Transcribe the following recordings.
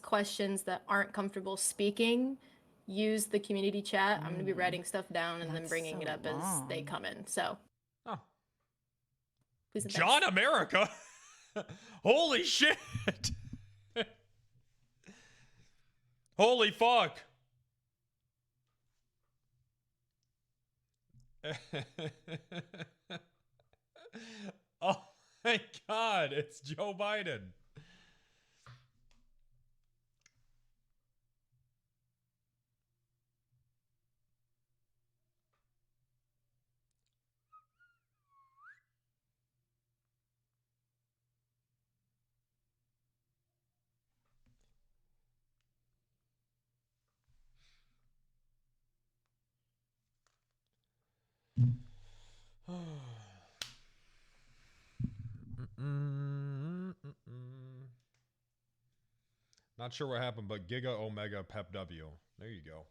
questions that aren't comfortable speaking, use the community chat. I'm going to be writing stuff down and then bringing it up as they come in. So, Oh. please and John thanks. America? Holy shit! Holy fuck! Oh my god, it's Joe Biden. Not sure what happened, but Giga Omega Pep W. There you go.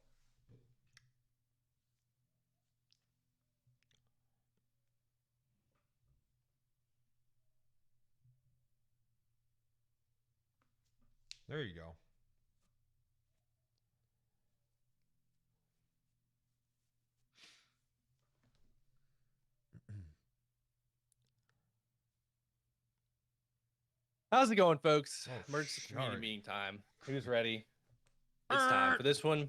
There you go. How's it going, folks? Oh, Emergency community shark. meeting time. Who's ready? It's time. For this one,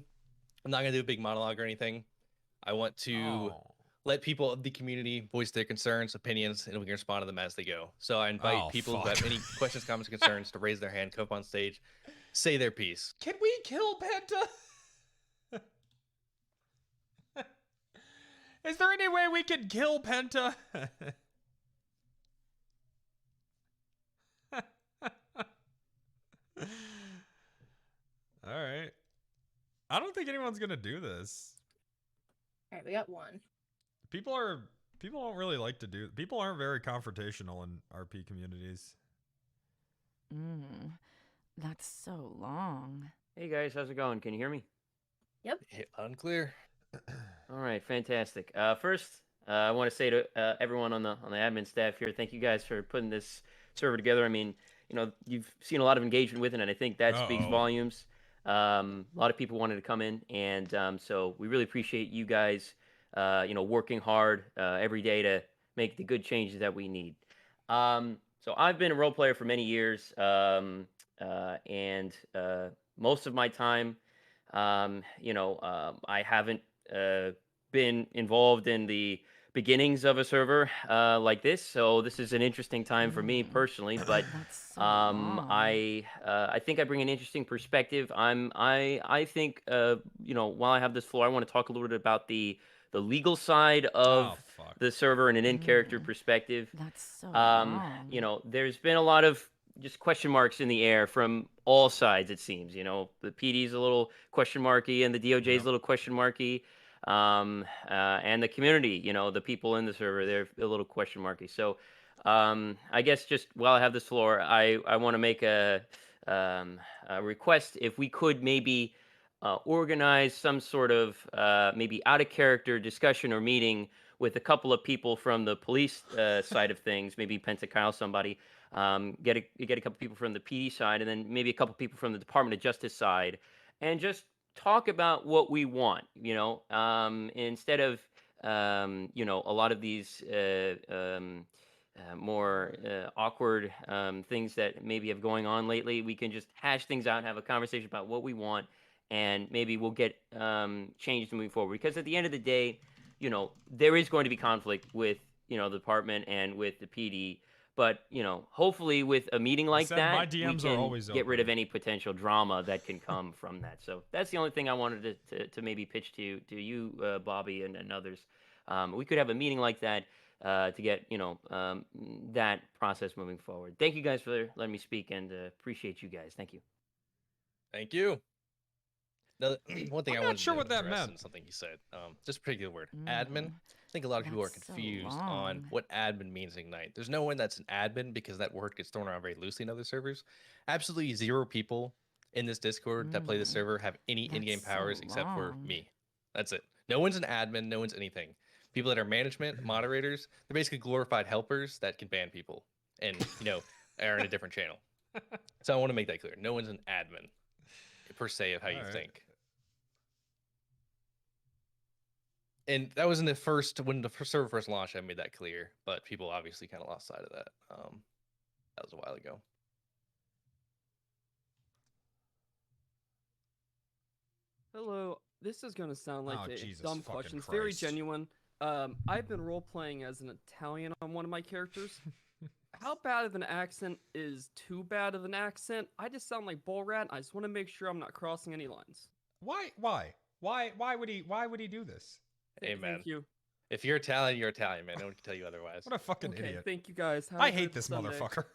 I'm not going to do a big monologue or anything. I want to let people of the community voice their concerns, opinions, and we can respond to them as they go. So I invite people who have any questions, comments, or concerns to raise their hand, come up on stage, say their piece. Can we kill Penta? Is there any way we can kill Penta? All right. I don't think anyone's gonna do this. All right, we got one. People don't really like to do. People aren't very confrontational in RP communities. That's so long. Hey guys, how's it going? Can you hear me? Yep. Unclear. All right, fantastic. First, I want to say to everyone on the admin staff here, thank you guys for putting this server together. I mean, you know, you've seen a lot of engagement with it, and I think that speaks volumes. A lot of people wanted to come in, and so we really appreciate you guys, you know, working hard every day to make the good changes that we need. So I've been a role player for many years, and most of my time, you know, I haven't been involved in the beginnings of a server like this, so this is an interesting time for me personally. But I think I bring an interesting perspective. I think you know, while I have this floor, I want to talk a little bit about the legal side of the server and an in-character perspective. That's so You know, there's been a lot of just question marks in the air from all sides, it seems. You know, the PD's a little question marky, and the DOJ's a little question marky, and the community, you know, the people in the server, they're a little question marky. So, I guess just while I have this floor, I want to make a request if we could maybe organize some sort of maybe out of character discussion or meeting with a couple of people from the police side of things, maybe Penta Kyle, somebody, get a couple people from the PD side, and then maybe a couple people from the Department of Justice side, and just talk about what we want. You know, instead of you know, a lot of these more awkward things that maybe have going on lately, we can just hash things out, have a conversation about what we want, and maybe we'll get changed moving forward. Because at the end of the day, you know, there is going to be conflict with, you know, the department and with the PD. But, you know, hopefully with a meeting like that, we can get rid of any potential drama that can come from that. So that's the only thing I wanted to maybe pitch to you, Bobby, and others. We could have a meeting like that to get, you know, that process moving forward. Thank you guys for letting me speak, and appreciate you guys. Thank you. Thank you. One thing I'm I not sure what that address meant. in something you said, just a particular word, admin. I think a lot of people are confused on what admin means in Ignite. There's no one that's an admin because that word gets thrown around very loosely in other servers. Absolutely zero people in this Discord that play the server have any in-game powers except for me. That's it. No one's an admin. No one's anything. People that are management, moderators, they're basically glorified helpers that can ban people and, you know, are in a different channel. So I want to make that clear. No one's an admin. per se of how you Alright. think. And that was in the first when the server first launched. I made that clear, but people obviously kind of lost sight of that. That was a while ago. Hello. This is going to sound like Oh, a Jesus dumb fucking question. It's very Christ. genuine. I've been role playing as an Italian on one of my characters. How bad of an accent is too bad of an accent? I just sound like bull rat. I just want to make sure I'm not crossing any lines. Why would he do this? Hey, man. Thank you. If you're Italian, you're Italian, man. No one can tell you otherwise. What a fucking Okay, idiot. thank you guys. Have I a hate good this Sunday. motherfucker.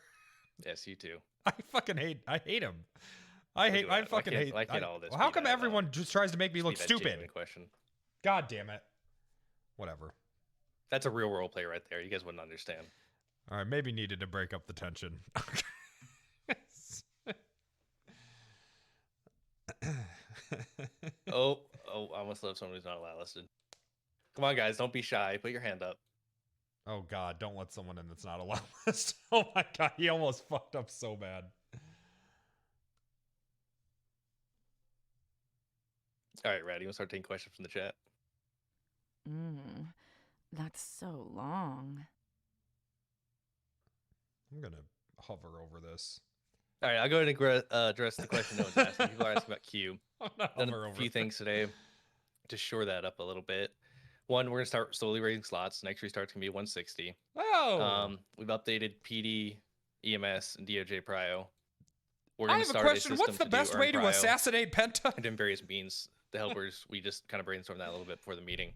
Yes, you too. I fucking hate him. Look at I that. fucking hate. Why can't all this Well, how be come that, everyone just tries to make me just look be that stupid? genuine question. God damn it. Whatever. That's a real role play right there. You guys wouldn't understand. All right, maybe needed to break up the tension. Oh, I almost love someone who's not allowed listed. Come on, guys, don't be shy. Put your hand up. Oh God, don't let someone in that's not allowed list. Oh my God, he almost fucked up so bad. All right, Rad, you want to start taking questions from the chat? That's so long. I'm gonna hover over this. All right, I'll go ahead and address the question no one's asking. People are asking about Q. I'm gonna Done hover a over few this. things today to shore that up a little bit. One, we're gonna start slowly raising slots. Next restart's gonna be 160. Oh, We've updated PD, EMS, and DOJ Prio. We're I gonna have a start question. What's system the to do best earn way to Prio assassinate Penta? and in various means. The helpers, we just kind of brainstormed that a little bit before the meeting.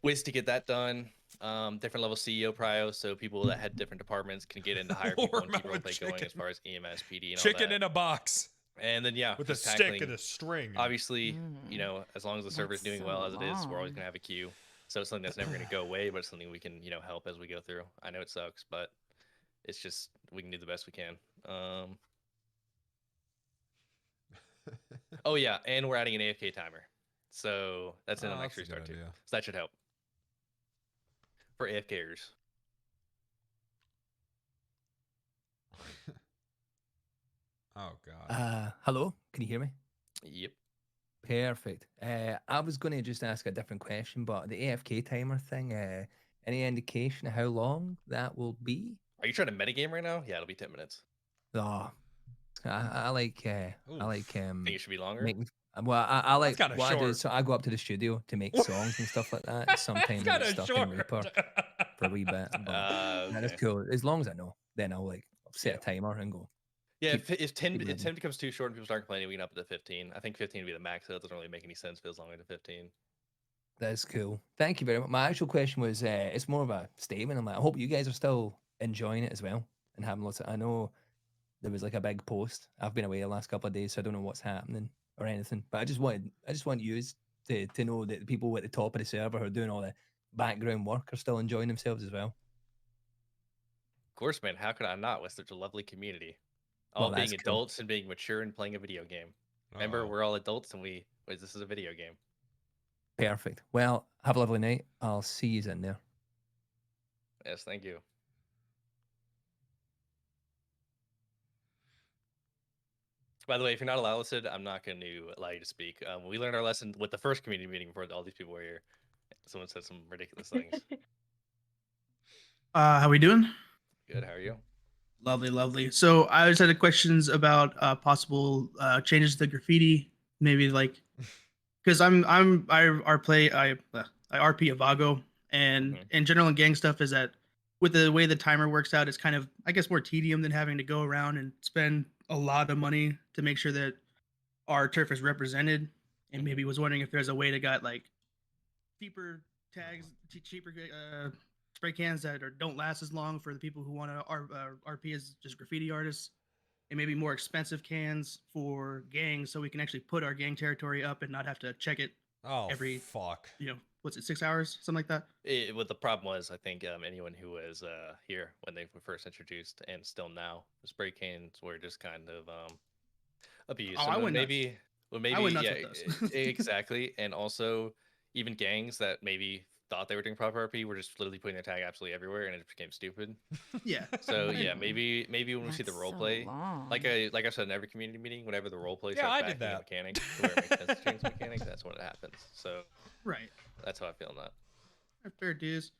Ways to get that done. Different level CEO Prio, so people that had different departments can get into higher people and keep Warm roleplay going as far as EMS, PD, and all Chicken that. in a box And then yeah, with a just stick tackling, and a string. obviously, you know, as long as the server's That's doing so well as it is, we're always long. gonna have a queue. So it's something that's never gonna go away, but it's something we can, help as we go through. I know it sucks, but it's just we can do the best we can. Oh yeah, and we're adding an AFK timer. So that's in the next That's a good restart too. idea. So that should help. For AFKers. Oh God. Hello, can you hear me? Yep. Perfect. I was going to just ask a different question, but the AFK timer thing, any indication of how long that will be? Are you trying to metagame right now? Yeah, it'll be 10 minutes. Oh, I like, Think it should be longer? making. Well, I like kinda what I do. short. So I go up to the studio to make songs and stuff like that. Sometimes I get Kinda stuck short. in Reaper for a wee bit, but that is Okay. cool. As long as I know, then I'll set Yeah. a timer and go. Yeah, keep- if 10 keep if moving. 10 becomes too short and people start complaining, we can up it to 15. I think 15 would be the max, so it doesn't really make any sense if it's longer than 15. That's cool. Thank you very much. My actual question was, it's more of a statement. I'm like, I hope you guys are still enjoying it as well and having lots of. I know there was like a big post. I've been away the last couple of days, so I don't know what's happening or anything. But I just want you to know that the people at the top of the server who are doing all the background work are still enjoying themselves as well. Of course, man. How could I not with such a lovely community? Well, All being that's cool. adults and being mature and playing a video game. Remember, Uh-oh. we're all adults and this is a video game. Perfect. Well, have a lovely night. I'll see you in there. Yes, thank you. By the way, if you're not allowed listed, I'm not going to allow you to speak. We learned our lesson with the first community meeting before all these people were here. Someone said some ridiculous things. How we doing? Good, how are you? Lovely, lovely. So I just had questions about possible changes to graffiti. Maybe like, because I RP Avago, and in general in gang stuff is that with the way the timer works out, it's kind of I guess more tedium than having to go around and spend a lot of money to make sure that our turf is represented. And maybe was wondering if there's a way to got like cheaper tags, cheaper spray cans that don't last as long for the people who want to RP as just graffiti artists, and maybe more expensive cans for gangs, so we can actually put our gang territory up and not have to check it Oh, every fuck. What's it, 6 hours, something like that. What the problem was, I think anyone who was here when they were first introduced and still now, the spray cans were just kind of abused. Oh, So I went nuts. maybe I went nuts yeah, with those. exactly, and also even gangs that maybe thought they were doing proper RP were just literally putting their tag absolutely everywhere, and it became stupid. Yeah. So yeah, maybe when we see the That's role so play, long. like I said in every community meeting, whenever the role play Yeah, starts I did backing a that. mechanic to where it makes sense to change the mechanic, that's when it happens. So Right. that's how I feel on that. Fair dues.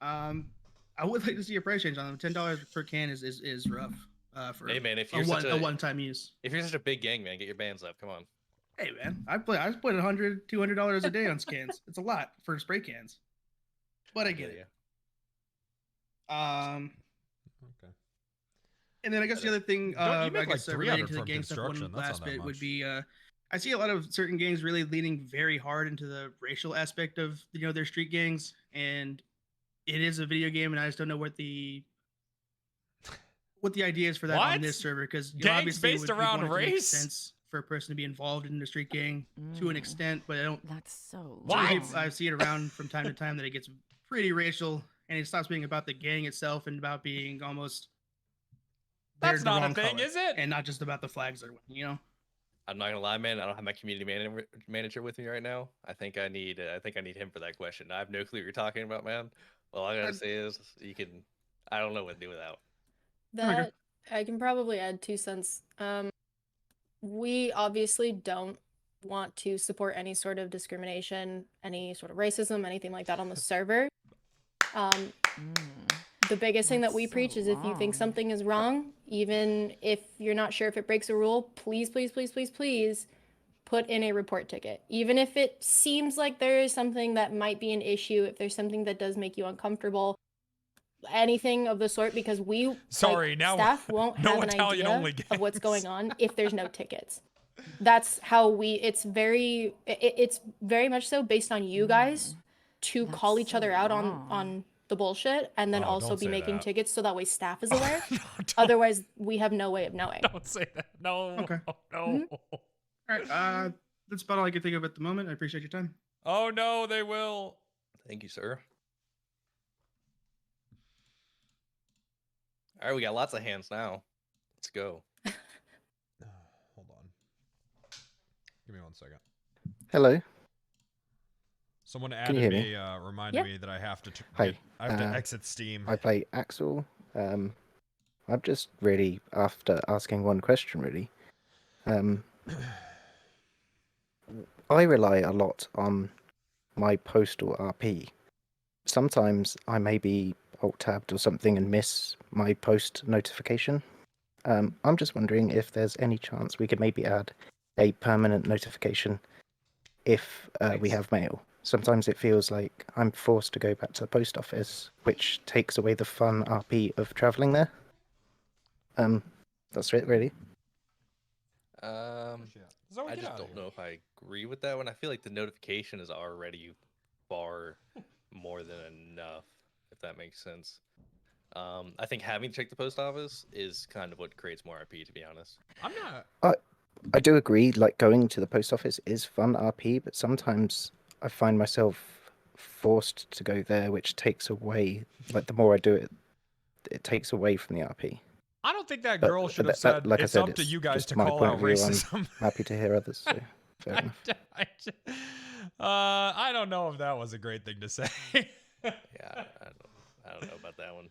I would like to see a price change on them. $10 per can is rough. For Hey man, if a you're such a one-time use. if you're such a big gang man, get your bands up. Come on. Hey man, I put $100, $200 a day on scans. It's a lot for spray cans, but I get it. Okay. And then I guess the other thing, Don't you make I guess like relating 300 to the from gang stuff, construction? one That's last not that bit would much. be, I see a lot of certain gangs really leaning very hard into the racial aspect of their street gangs, and it is a video game, and I just don't know what the idea is for that on this What? server, because Gangs obviously based you'd around want it to make race? sense for a person to be involved in the street gang to an extent, but I don't. That's so What? long. I see it around from time to time that it gets pretty racial, and it stops being about the gang itself and about being almost. That's they're the not a wrong thing, color, is it? and not just about the flags they're wearing, I'm not gonna lie, man. I don't have my community manager with me right now. I think I need him for that question. I have no clue what you're talking about, man. All I gotta say is I don't know what to do without. That I can probably add 2 cents. We obviously don't want to support any sort of discrimination, any sort of racism, anything like that on the server. The biggest thing that we That's preach so is if you think long. something is wrong, even if you're not sure if it breaks a rule, please, please, please, please, please put in a report ticket. Even if it seems like there is something that might be an issue, if there's something that does make you uncomfortable, anything of the sort, because staff won't no have an Italian idea only of what's games. going on if there's no tickets. That's how it's very much so based on you guys to That's call each so other out long. on the bullshit, and then Oh, also don't be say making that. tickets so that way staff is aware. No, don't- Otherwise, we have no way of knowing. Don't say that. No. Okay. No. All right. That's about all I can think of at the moment. I appreciate your time. Oh no, they will. Thank you, sir. All right, we got lots of hands now. Let's go. Hold on. Give me 1 second. Hello. Someone you added hear me, me? reminded Yeah. me that I have to. Hi. I have to exit Steam. I play Axel. I'm just really after asking one question, really. I rely a lot on my postal RP. Sometimes I may be alt-tabbed or something and miss my post notification. I'm just wondering if there's any chance we could maybe add a permanent notification if we have mail. Sometimes it feels like I'm forced to go back to the post office, which takes away the fun RP of traveling there. That's it, really. Zoe, I get just outta don't here. know if I agree with that one. I feel like the notification is already far more than enough, if that makes sense. I think having to check the post office is kind of what creates more RP, to be honest. I'm not. I do agree, like, going to the post office is fun RP, but sometimes I find myself forced to go there, which takes away, like, the more I do it, it takes away from the RP. I don't think that But girl should have that- said, like I it's said, up to it's you guys just to my call point out of view. I'm racism. happy to hear others, so fair enough. I don't know if that was a great thing to say. Yeah, I don't know about that one.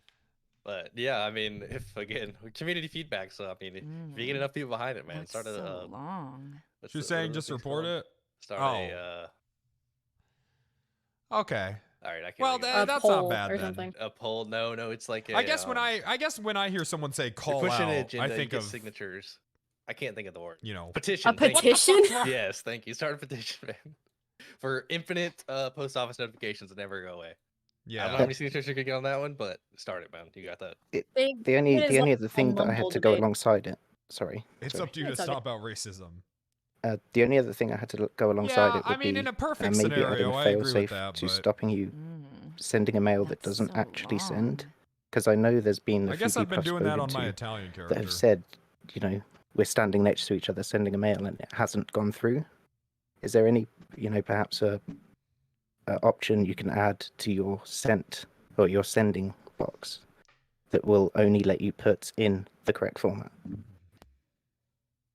But yeah, I mean, if again, community feedback. So I mean, if you get enough people behind it, man, That's start a. so long. what's She's the- what saying are just those things report called? it. Start Oh. a. Okay. All right, I can't. Well, think of it. that's poll not bad or then. something. A poll? No, it's like a. I guess when I hear someone say you're call pushing an out, agenda, I you think get of signatures. I can't think of the word. petition. A thank you. petition? Yes, thank you. Start a petition, man. For infinite post office notifications that never go away. I don't know Yeah. how many signatures you could get on that one, but start it, man. You got that. The only It is like other a thing that I mumble had to go debate. alongside it. Sorry. It's sorry. up to you to It's okay. stop out racism. The only other thing I had to go alongside Yeah, it would I mean, be in a perfect maybe adding scenario, a I agree with failsafe that, to but stopping you sending a mail that That's doesn't so actually send. long. Because I know there's been a I few guess I've people been I've doing that spoken on my to Italian that have character. said, we're standing next to each other sending a mail and it hasn't gone through. Is there any, perhaps a option you can add to your sent or your sending box that will only let you put in the correct format?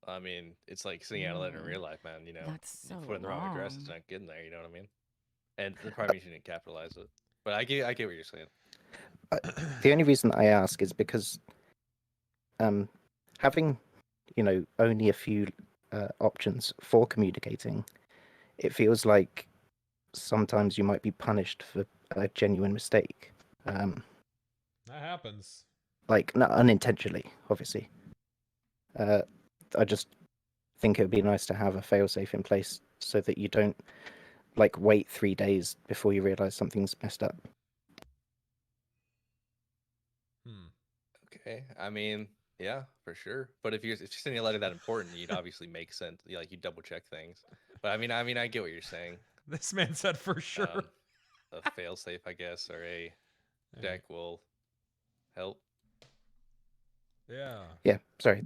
I mean, it's like sending out a letter in real life, man. That's so you put in the wrong address, it's long. not getting there. You know what I mean? and the probably means you didn't capitalize it. But I get what you're saying. The only reason I ask is because having, only a few options for communicating, it feels like sometimes you might be punished for a genuine mistake. That happens. Like, not unintentionally, obviously. I just think it would be nice to have a failsafe in place so that you don't, wait 3 days before you realize something's messed up. Okay, I mean, yeah, for sure. But if you're sending a letter that important, you'd obviously make sense. You double check things. But I get what you're saying. This man said for sure. A fail safe, I guess, or a deck will help. Yeah. Yeah, sorry.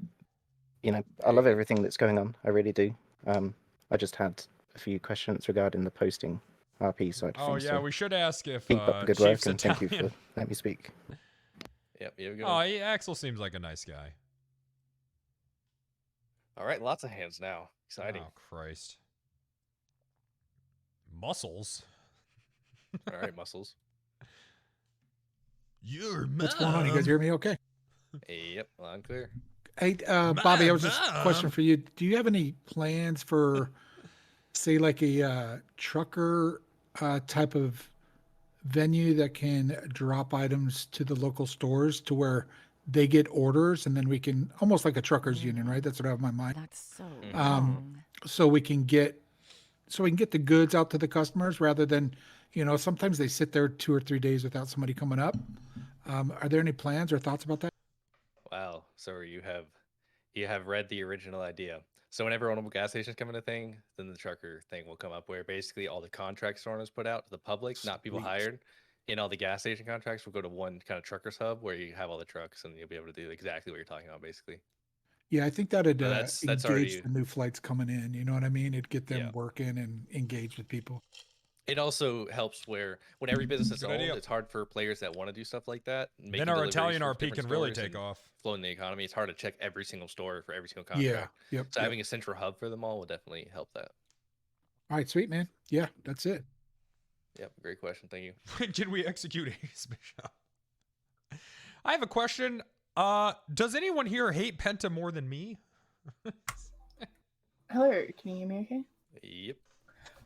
I There love you go. everything that's going on. I really do. I just had a few questions regarding the posting RP side of Oh things. yeah, So we should ask if keep up the good Chief's work, and thank you Italian. for letting me speak. Yep, you have a good Oh, one. Axel seems like a nice guy. All right, lots of hands now. Exciting. Oh Christ. Muscles. All right, muscles. Your What's going on? You guys hear me okay? Yep, loud and clear. Hey, Bobby, I was just question for you. Do you have any plans for, say, like a trucker type of venue that can drop items to the local stores to where they get orders and then we can, almost like a truckers union, right? That's what I have in my mind. That's so Mhm. long. So we can get the goods out to the customers rather than, sometimes they sit there 2 or 3 days without somebody coming up. Are there any plans or thoughts about that? Wow. So you have read the original idea. So whenever one gas stations come into thing, then the trucker thing will come up where basically all the contracts owners put out to the public, not people Sweet. hired. And all the gas station contracts will go to one kind of truckers hub where you have all the trucks and you'll be able to do exactly what you're talking about basically. Yeah, I think that'd But that's engage already the new flights coming in. You know what I mean? It'd get them Yeah. working and engaged with people. It also helps where when every business is Good owned, idea. it's hard for players that want to do stuff like that. Then our Italian RP can really take off. Flow in the economy. It's hard to check every single store for every single Yeah. contract. Yep. So yep. having a central hub for them all will definitely help that. All right, sweet man. Yeah, that's it. Yep, great question. Thank you. When can we execute Ace Bishop? I have a question. Does anyone here hate Penta more than me? Hello, can you hear me okay? Yep.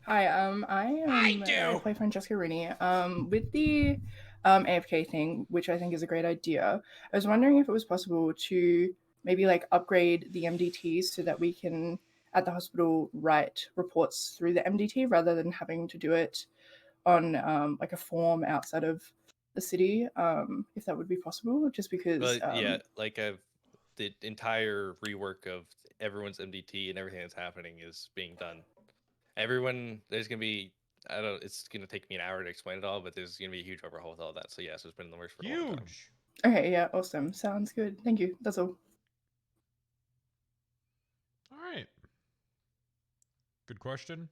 Hi, I play Francesca Rooney. With the AFK thing, which I think is a great idea, I was wondering if it was possible to maybe upgrade the MDTs so that we can at the hospital write reports through the MDT rather than having to do it on a form outside of the city, if that would be possible, just because But the entire rework of everyone's MDT and everything that's happening is being done. There's gonna be it's gonna take me an hour to explain it all, but there's gonna be a huge overhaul with all that. So yes, it's been in the works for a long time. Huge. Okay, yeah, awesome, sounds good, thank you, that's all. All right. Good question.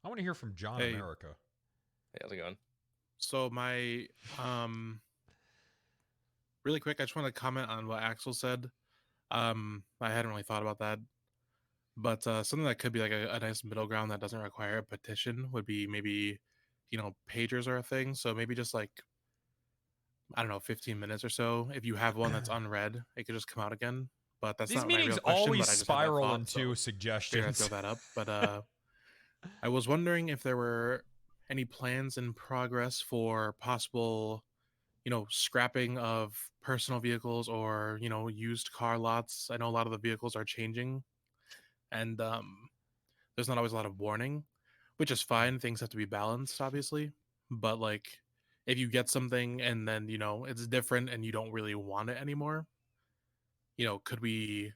I want to hear from John Hey. America. Hey, how's it going? So my really quick, I just want to comment on what Axel said. I hadn't really thought about that, but something that could be like a nice middle ground that doesn't require a petition would be maybe, pagers are a thing. So maybe just like, I don't know, 15 minutes or so. If you have one that's unread, it could just come out again. But that's These not my meetings real question. always But I just had that spiral thought, into so figured I'd suggestions. throw that up. But I was wondering if there were any plans in progress for possible, scrapping of personal vehicles or, used car lots. I know a lot of the vehicles are changing and there's not always a lot of warning, which is fine. Things have to be balanced, obviously. But like if you get something and then, it's different and you don't really want it anymore, could we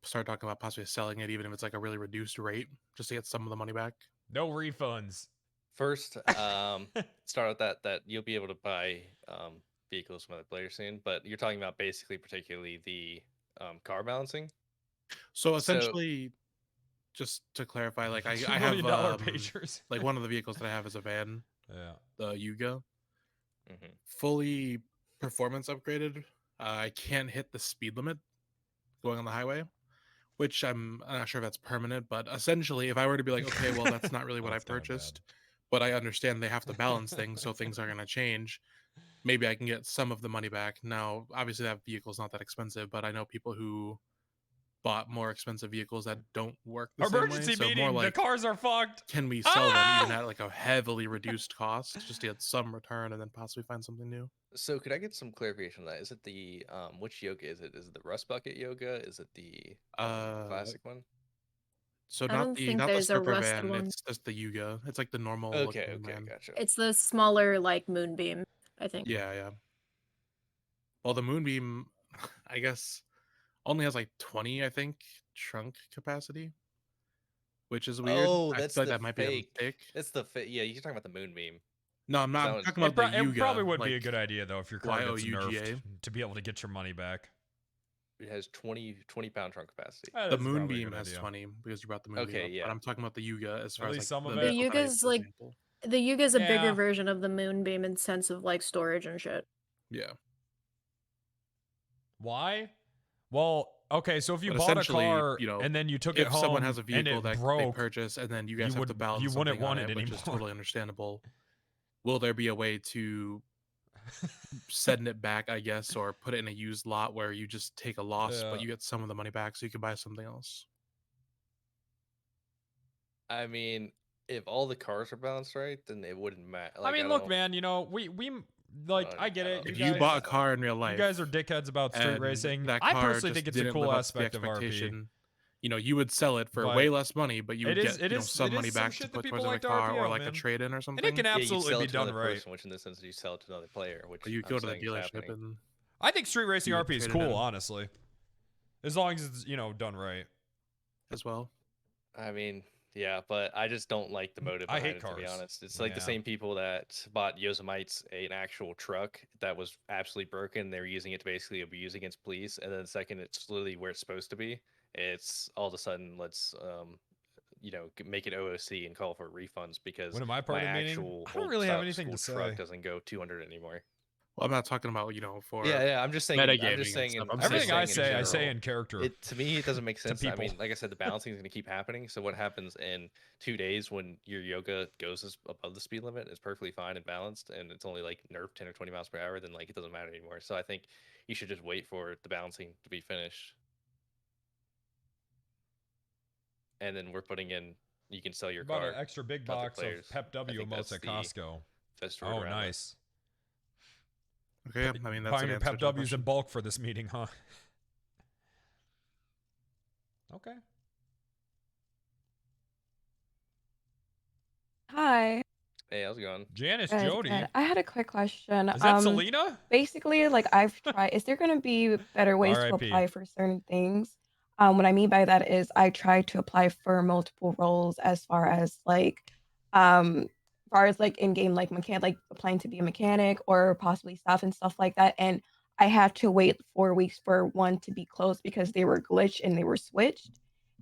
start talking about possibly selling it, even if it's like a really reduced rate, just to get some of the money back? No refunds. First, start with that you'll be able to buy vehicles from other players soon, but you're talking about basically particularly the car balancing. So essentially, just to clarify, like I $2 have million pagers. like one of the vehicles that I have is a van, Yeah. the Yuga, Mhm. fully performance upgraded. I can't hit the speed limit going on the highway, which I'm not sure if that's permanent, but essentially, if I were to be like, okay, well, that's not really what I That's kinda purchased, but I understand they have to balance things, so things are going to change. Maybe I can get some of the money back. Now, obviously, that vehicle's not that expensive, but I know people who bought more expensive vehicles that don't work the same way. Emergency So more meeting. The like, cars are fucked. can we sell them even at like a heavily reduced cost, just to get some return and then possibly find something new? So could I get some clarification on that? Is it the which yoga is it? Is it the rust bucket yoga? Is it the classic one? So I don't think not the there's a stripper rusted van. one. It's just the Yuga. It's like the normal Okay, looking van. gotcha. It's the smaller like moonbeam, I think. Yeah. Well, the Moonbeam, I guess, only has like 20, I think, trunk capacity, which is weird. Oh, I that's feel like the that might be a fake. mistake. That's the fake. Yeah, you're talking about the moonbeam. No, I'm not. That I'm one's- talking about the It Yuga. probably would be a like, good idea though if your car gets YOUGA. nerfed to be able to get your money back. It has 20 pound trunk capacity. Eh, The that's probably a Moonbeam good has idea. 20 because you brought the Moonbeam Okay, up. yeah. But I'm talking about the Yuga as far as least like some of the it. The vehicle that I Yuga's used, for like example. the Yuga's a bigger Yeah. version of the moonbeam in sense of like storage and shit. Yeah. Why? Well, okay, so if you But bought a essentially, car you know, and then you took it if home someone has a and vehicle it that they broke, purchase and then you guys have to would- balance you wouldn't something want on it which is anymore. totally understandable. Will there be a way to send it back, I guess, or put it in a used lot where you just take a loss, Yeah. but you get some of the money back so you can buy something else? I mean, if all the cars are balanced right, then it wouldn't matter. I mean, look, man, you know, we like I get it. If You you guys, bought a car in real you life, guys are dickheads about street and racing. that I car personally just think it's a didn't cool live up to the aspect of RP. expectation, you know, you would sell it for way less money, but you would get some money back to put towards a car or like a trade-in or something. And it can you'd absolutely sell be it to done another right. person, which in this instance you sell it to another player. Which Or you I'm go to the saying is dealership happening. and I think street racing you RP is trade it cool, in. honestly, as long as it's done right. as well. I mean, yeah, but I just don't like the motive I behind hate it, to be cars. honest. It's like the Yeah. same people that bought Yosemite's an actual truck that was absolutely broken. They're using it to basically abuse against police, and then the second it's literally where it's supposed to be, it's all of a sudden let's make it OOC and call for refunds because When am I part my of the meeting? actual I don't old really have style anything school to truck say. doesn't go 200 anymore. Well, I'm not talking about for Yeah, I'm just saying. metagaming I'm just and saying. stuff. I'm Everything I just say, I in say general. in character. To me, it doesn't make sense. I mean, people. like I said, the balancing is going to keep happening. So what happens in 2 days when your yoga goes above the speed limit is perfectly fine and balanced, and it's only like nerfed 10 or 20 miles per hour, then like it doesn't matter anymore. So I think you should just wait for the balancing to be finished, and then we're putting in. You can sell your Bought car. an extra big to other box of players. Pep I W think emotes that's at the Costco. best Oh, word around it. nice. Okay, yeah, I mean that's Buying an your answer Pep to the W's in question. bulk for this meeting, huh? Okay. Hi. Hey, how's it going? Janice, Good, Jody. good. I had a quick question. Is that Selena? Basically, like I've tried, is there going to be better ways to R.I.P. apply for certain things? What I mean by that is I tried to apply for multiple roles as far as like in-game like mechanic, like applying to be a mechanic or possibly staff and stuff like that. And I had to wait 4 weeks for one to be closed because they were glitched and they were switched.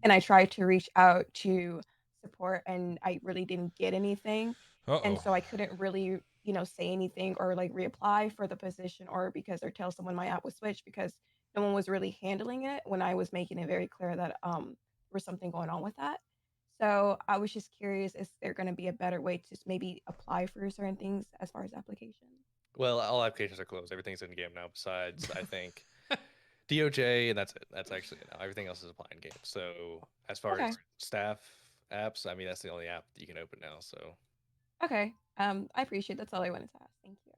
And I tried to reach out to support and I really didn't get anything. And so I couldn't really, say anything or like reapply for the position or because or tell someone my app was switched because no one was really handling it when I was making it very clear that there was something going on with that. So I was just curious, is there going to be a better way to maybe apply for certain things as far as application? Well, all applications are closed. Everything's in game now. Besides, I think DOJ, and that's it. That's actually it now. Everything else is applying game. So as far Okay. as staff apps, I mean that's the only app that you can open now. So Okay. I appreciate that's all I wanted to ask. Thank you.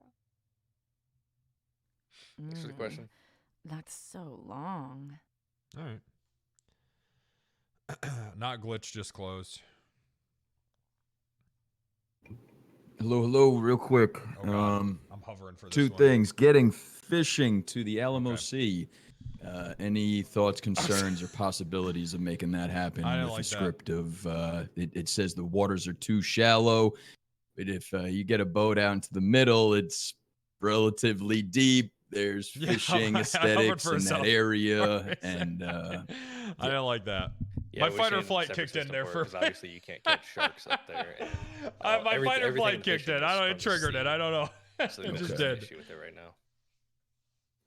thanks for the question. That's so long. All right. Not glitch, just closed. Hello, real quick. Oh, God. I'm hovering for this two one. things. Getting fishing to the Alamo Sea. Any thoughts, concerns, or possibilities of making that happen I didn't with like the that. script of it says the waters are too shallow, but if you get a boat out into the middle, it's relatively deep. There's Yeah, fishing I hovered aesthetics for a in that second. area, and I didn't like that. Yeah, My we fight or should flight separate kicked in system there for it, for 'cause obviously you can't catch sharks up there. And, my everything- fight or everything flight in kicked fishing in. I is don't. from It the triggered it. sea. I don't know. So It there's just an did. issue with it right now.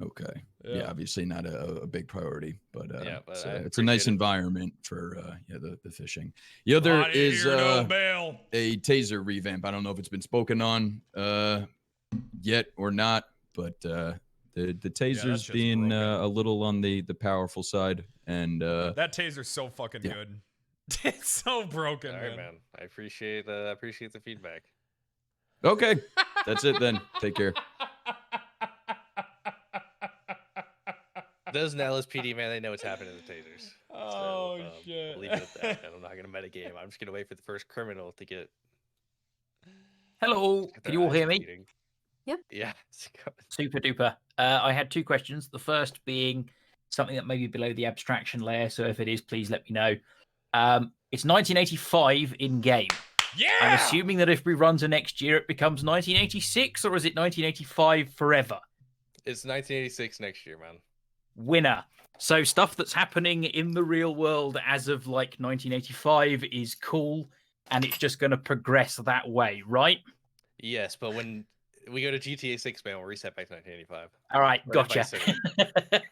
Okay. Yeah, obviously not a big priority, but but I it's a nice appreciate it. environment for the fishing. The other I is hear no bail. a taser revamp. I don't know if it's been spoken on yet or not, but the taser's shit's being a little on the powerful side, and That taser's so fucking good. It's so broken, All right, man. I appreciate the feedback. Okay, that's it then. Take care. Those in LSPD, man, they know what's happening to the tasers. Oh, shit. I'll leave it at that, man. I'm not gonna metagame. I'm just gonna wait for the first criminal to get. Hello, can you all hear me? Yep. Yeah. Super duper. I had two questions. The first being something that may be below the abstraction layer. So if it is, please let me know. It's 1985 in game. Yeah. I'm assuming that if we run to next year, it becomes 1986, or is it 1985 forever? It's 1986 next year, man. Winner. So stuff that's happening in the real world as of like 1985 is cool, and it's just going to progress that way, right? Yes, but when we go to GTA 6, man, we'll reset back to 1985. All right, Or gotcha. Vice City.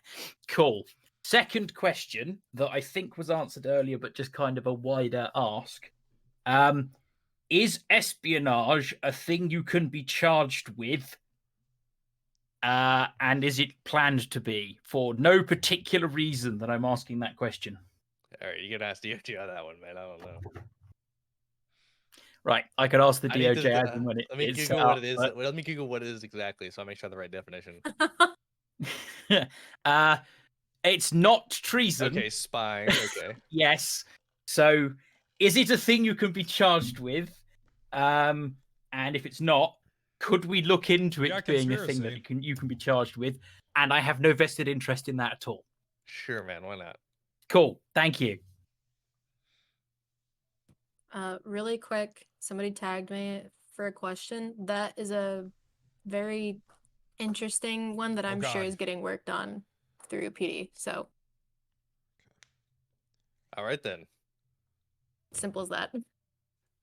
Cool. Second question that I think was answered earlier, but just kind of a wider ask. Is espionage a thing you can be charged with? And is it planned to be for no particular reason that I'm asking that question? All right, you gotta ask DOJ on that one, man. I don't know. Right, I could ask the I need DOJ to- as and when it Let me is Google set what up, it is. but- Let me Google what it is exactly, so I make sure I have the right definition. It's not treason. Okay, spying. Okay. Yes. So, is it a thing you can be charged with? And if it's not, could we look into it being a thing that you can be charged with? And I have no vested interest in that at all. Sure, man. Why not? Cool. Thank you. Really quick, somebody tagged me for a question. That is a very interesting one that I'm sure God. is getting worked on through PD. So All right then. simple as that.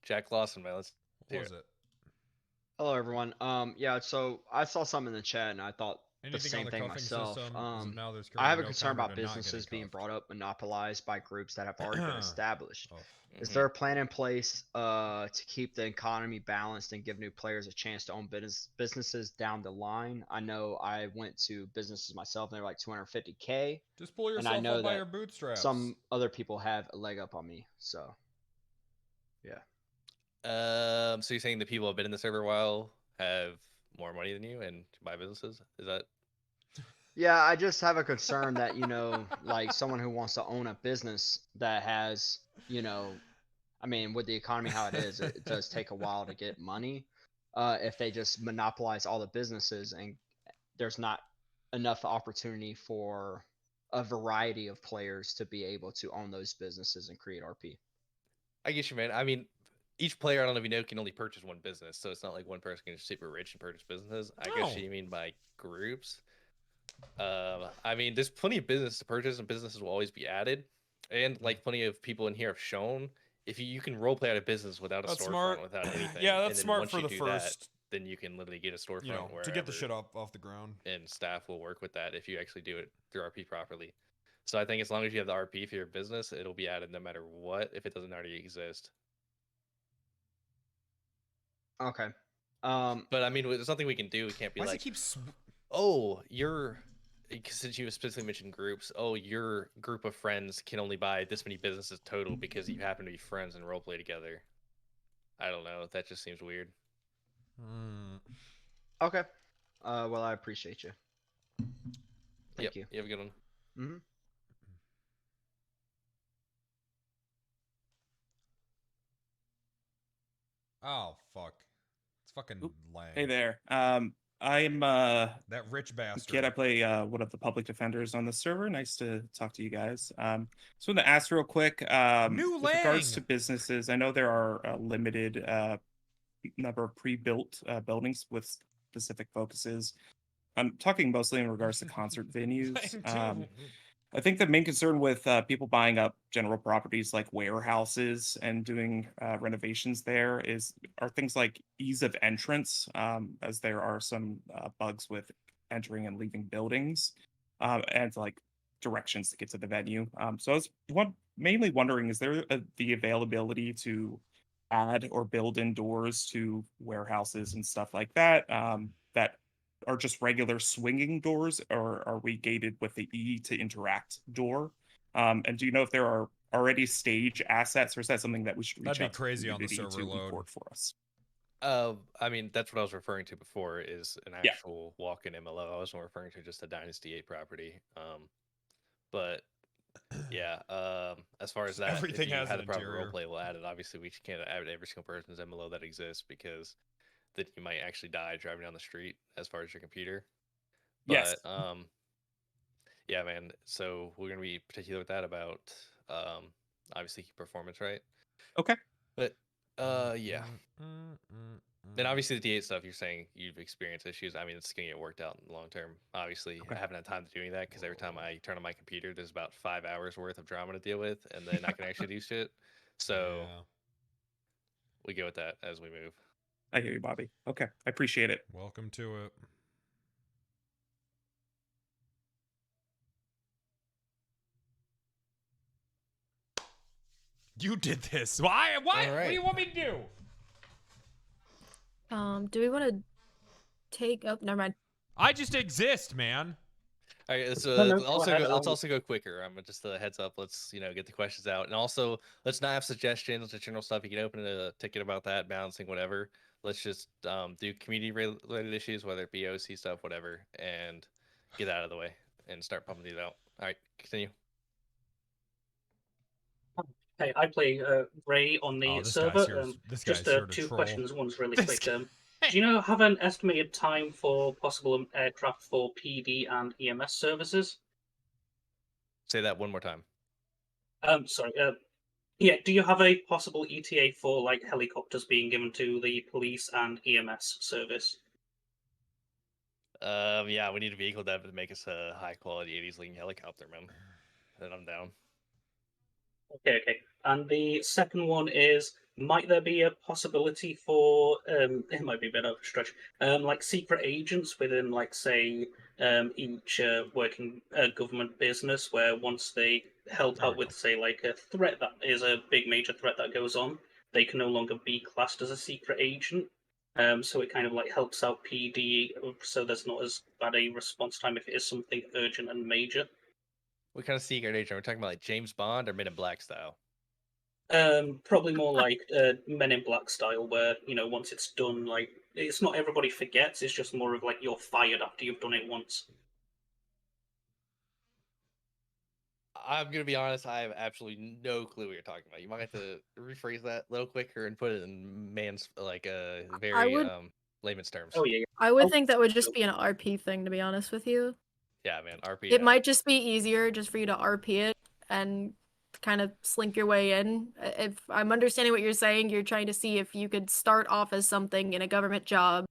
Jack Lawson, man. Let's hear was it? Hello, everyone. Yeah, so I saw some in the chat, and I thought the Anything same on the thing cuffing myself. system? As of now, there's I have currently a no concern counter about to not getting businesses being cuffed. brought up, monopolized by groups that have already been established. Is Mhm. there a plan in place to keep the economy balanced and give new players a chance to own businesses down the line? I know I went to businesses myself, and they're like 250K. Just pull and I yourself know up by that your bootstraps. some other people have a leg up on me. So, yeah. So you're saying the people who have been in the server a while have more money than you and buy businesses? Is that? Yeah, I just have a concern that, like someone who wants to own a business that has, I mean, with the economy how it is, it does take a while to get money. If they just monopolize all the businesses and there's not enough opportunity for a variety of players to be able to own those businesses and create RP. I get you, man. I mean, each player, I don't know if you know, can only purchase one business, so it's not like one person can just super rich and purchase businesses. I guess No. you mean by groups. I mean, there's plenty of business to purchase, and businesses will always be added. And like plenty of people in here have shown, if you can role play out a business without a That's storefront, smart. without anything, Yeah, and that's then smart once for you the do first, that, then you can literally get a storefront to get the shit wherever, off the ground. and staff will work with that if you actually do it through RP properly. So I think as long as you have the RP for your business, it'll be added no matter what, if it doesn't already exist. Okay. But I mean, there's something we can do. We can't be Why does like, it keep oh, since you specifically mentioned groups, oh, your group of friends can only buy this many businesses total because you happen to be friends and roleplay together. I don't know. That just seems weird. Okay. Well, I appreciate you. Thank you. You have a good one. Mm-hmm. Oh fuck! It's fucking lame. Hey there. I'm that rich bastard. Kid, I play one of the public defenders on the server. Nice to talk to you guys. Just want to ask real quick. New with regards Lang! to businesses, I know there are a limited number of pre-built buildings with specific focuses. I'm talking mostly in regards to concert venues. I think the main concern with people buying up general properties like warehouses and doing renovations there are things like ease of entrance, as there are some bugs with entering and leaving buildings, and like directions to get to the venue. So I was mainly wondering, is there the availability to add or build indoors to warehouses and stuff like that, that are just regular swinging doors, or are we gated with the E to interact door? And do you know if there are already stage assets, or is that something that we should reach That'd be out to crazy on the community server to load. import for us? I mean, that's what I was referring to before, is an Yeah. actual walk-in MLO. I wasn't referring to just a Dynasty 8 property. But yeah, as far as that, Everything if you has had an the proper interior. roleplay, we'll add it. Obviously, we can't add every single person's MLO that exists, because that you might actually die driving down the street as far as your computer. Yes. But yeah, man. So we're gonna be particular with that about obviously performance, right? Okay. But yeah. And obviously the D8 stuff, you're saying you've experienced issues. I mean, it's gonna get worked out in the long term. Obviously, I haven't had time to do any of that, because every time I turn on my computer, there's about 5 hours worth of drama to deal with, and then I can actually do shit. So we go with that as we move. I hear you, Bobby. Okay, I appreciate it. Welcome to it. You did this. Why? What? All What do right. you want me to do? Do we want to take up? Never mind. I just exist, man. All right, let's No, no, go also ahead, let's I'll- also go quicker. I'm just a heads up. Let's get the questions out, and also let's not have suggestions or general stuff. You can open a ticket about that, balancing, whatever. Let's just do community related issues, whether it be OC stuff, whatever, and get that out of the way and start pumping these out. All right, continue. Hey, I play Ray on the Oh, this server. guy's here. This guy's Just here to two troll. questions. One's really This quick. Do you know have an estimated time for possible aircraft for PD and EMS services? Say that one more time. Sorry. Yeah. Do you have a possible ETA for like helicopters being given to the police and EMS service? Yeah, we need a vehicle that would make us a high quality 80s lean helicopter, man. Then I'm down. Okay, okay. And the second one is, might there be a possibility for it might be a bit of a stretch, like secret agents within, like, say, each working government business, where once they help out with, say, like a threat that is a big major threat that goes on, they can no longer be classed as a secret agent. So it kind of like helps out PD, so there's not as bad a response time if it is something urgent and major. What kind of secret agent? Are we talking about like James Bond or Men in Black style? Probably more like Men in Black style, where once it's done, like it's not everybody forgets. It's just more of like you're fired after you've done it once. I'm gonna be honest. I have absolutely no clue what you're talking about. You might have to rephrase that a little quicker and put it in man's like very would- layman's terms. Oh yeah. I would think that would just be an RP thing, to be honest with you. Yeah, man. RP. It might just be easier just for you to RP it and kind of slink your way in. If I'm understanding what you're saying, you're trying to see if you could start off as something in a government job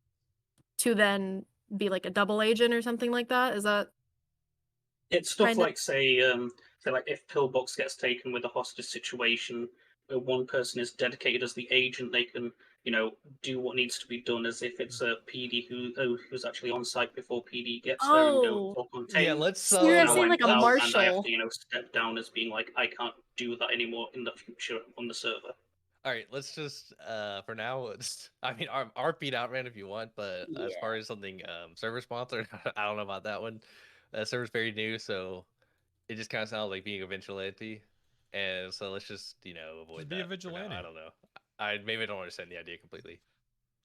to then be like a double agent or something like that. Is that? It's stuff Kinda- like say like if Pillbox gets taken with a hostage situation, where one person is dedicated as the agent, they can do what needs to be done as if it's a PD who's actually on site before PD gets there and Oh. don't contain. Yeah, let's. So you're Now saying I'm like a out, and I have marshal. to step down as being like, I can't do that anymore in the future on the server. All right, let's just for now. I mean, RP Outran if you want, but as far as something server sponsored, I don't know about that one. Server's very new, so it just kind of sounds like being a vigilante, and so let's just avoid Just be a that for now. vigilante. I don't know. I maybe don't understand the idea completely.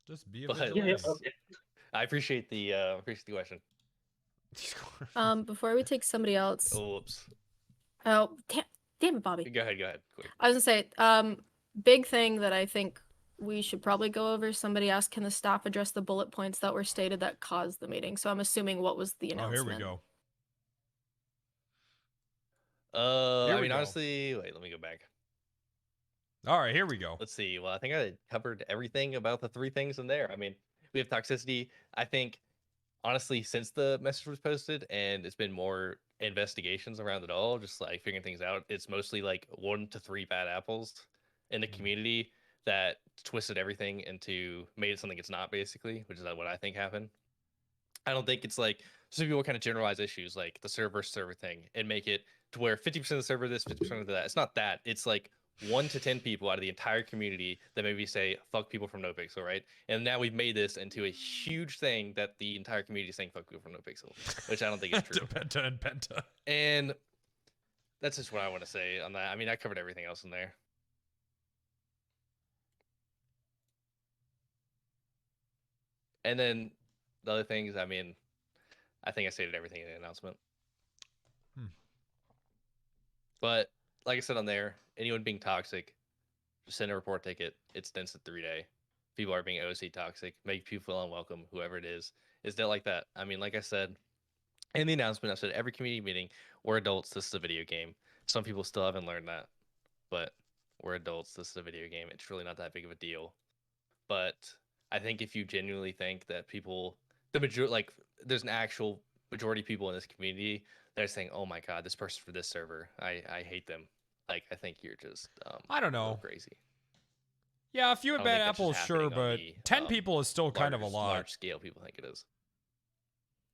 Just be a But vigilante. Okay. I appreciate the question. Before we take somebody else. Oh, whoops. Oh, damn it, Bobby. Go ahead. Quick. I was gonna say, big thing that I think we should probably go over. Somebody asked, can the staff address the bullet points that were stated that caused the meeting? So I'm assuming what was the Oh, announcement. here we go. I we mean, go. honestly, wait, let me go back. All right, here we go. Let's see. Well, I think I covered everything about the three things in there. I mean, we have toxicity. I think, honestly, since the message was posted and it's been more investigations around it all, just like figuring things out, it's mostly like 1 to 3 bad apples in the community that twisted everything into made it something it's not, basically, which is what I think happened. I don't think it's like some people kind of generalize issues like the server thing and make it to where 50% of the server this, 50% of that. It's not that. It's like 1 to 10 people out of the entire community that maybe say fuck people from NoPixel, right? And now we've made this into a huge thing that the entire community is saying fuck people from NoPixel, which I don't think is true. Penta and Penta. And that's just what I want to say on that. I mean, I covered everything else in there. And then the other things, I mean, I think I stated everything in the announcement. But like I said on there, anyone being toxic, just send a report ticket. It's an instant 3-day. People are being OC toxic, make people feel unwelcome, whoever it is. It's not like that. I mean, like I said in the announcement, I said every community meeting, we're adults. This is a video game. Some people still haven't learned that, but we're adults. This is a video game. It's really not that big of a deal. But I think if you genuinely think that people, the majority, like there's an actual majority of people in this community that are saying, "Oh my God, this person for this server, I hate them." Like, I think you're just, I don't know, crazy. Yeah, a few I at don't Bad think that's just Apples, sure, happening on but the, 10 people is still kind of a lot. Large scale, people think it is.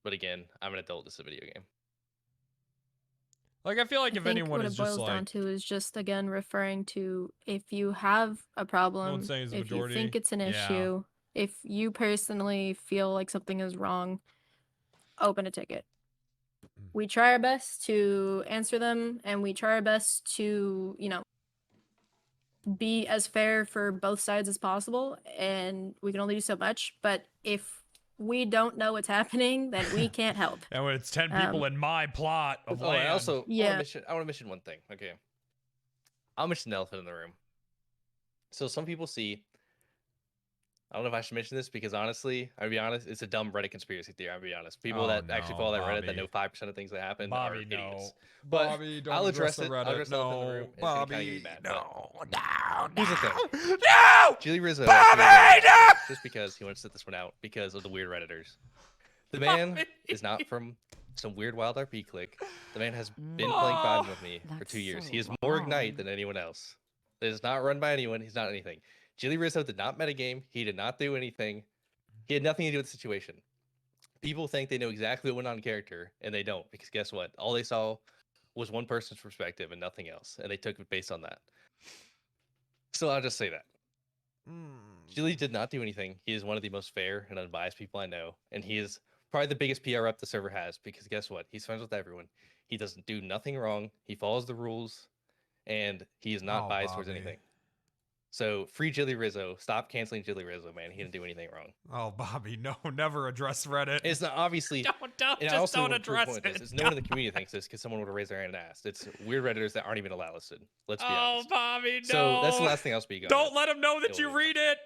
But again, I'm an adult. This is a video game. Like, I feel like I if think anyone what is it just boils down like, to is just again referring to if you have a problem, saying it's the if you majority. think it's an Yeah. issue, if you personally feel like something is wrong, open a ticket. We try our best to answer them, and we try our best to, you know, be as fair for both sides as possible, and we can only do so much. But if we don't know what's happening, then we can't help. and when it's 10 people in my plot of Oh, land. and also, Yeah. I want to mention one thing. Okay, I'll mention the elephant in the room. So some people see. I don't know if I should mention this because honestly, I'll be honest, it's a dumb Reddit conspiracy theory. I'll be honest. People Oh, that actually no, follow that Reddit Bobby. that know 5% of things that happen Bobby, are idiots. no. But Bobby, don't I'll address address the it. I'll Reddit. address the elephant in the room. No, It's gonna kinda Bobby, get bad, no, but here's the thing. No! Julie Rizzo. Bobby, actually no! just because he wants to sit this one out because of the weird Redditors. The man is not from some weird wild RP clique. The man has been playing Five with me for 2 years. so He is more long. Ignite than anyone else. It is not run by anyone. He's not anything. Julie Rizzo did not metagame. He did not do anything. He had nothing to do with the situation. People think they know exactly what went on in character, and they don't, because guess what? All they saw was one person's perspective and nothing else, and they took it based on that. So I'll just say that. Julie did not do anything. He is one of the most fair and unbiased people I know, and he is probably the biggest PR rep the server has, because guess what? He's friends with everyone. He doesn't do nothing wrong. He follows the rules, and he is not biased towards Bobby. anything. So free Julie Rizzo. Stop canceling Julie Rizzo, man. He didn't do anything wrong. Oh, Bobby, no, never address Reddit. It's not obviously. Don't, and I just also don't want to prove address point this. it. It's no one in the community thinks this because someone would have raised their hand and asked. It's weird Redditors that aren't even allowed listed. Let's be Oh, honest. Bobby, no. So that's the last thing I'll speak on. Don't let him know that It'll you be read it.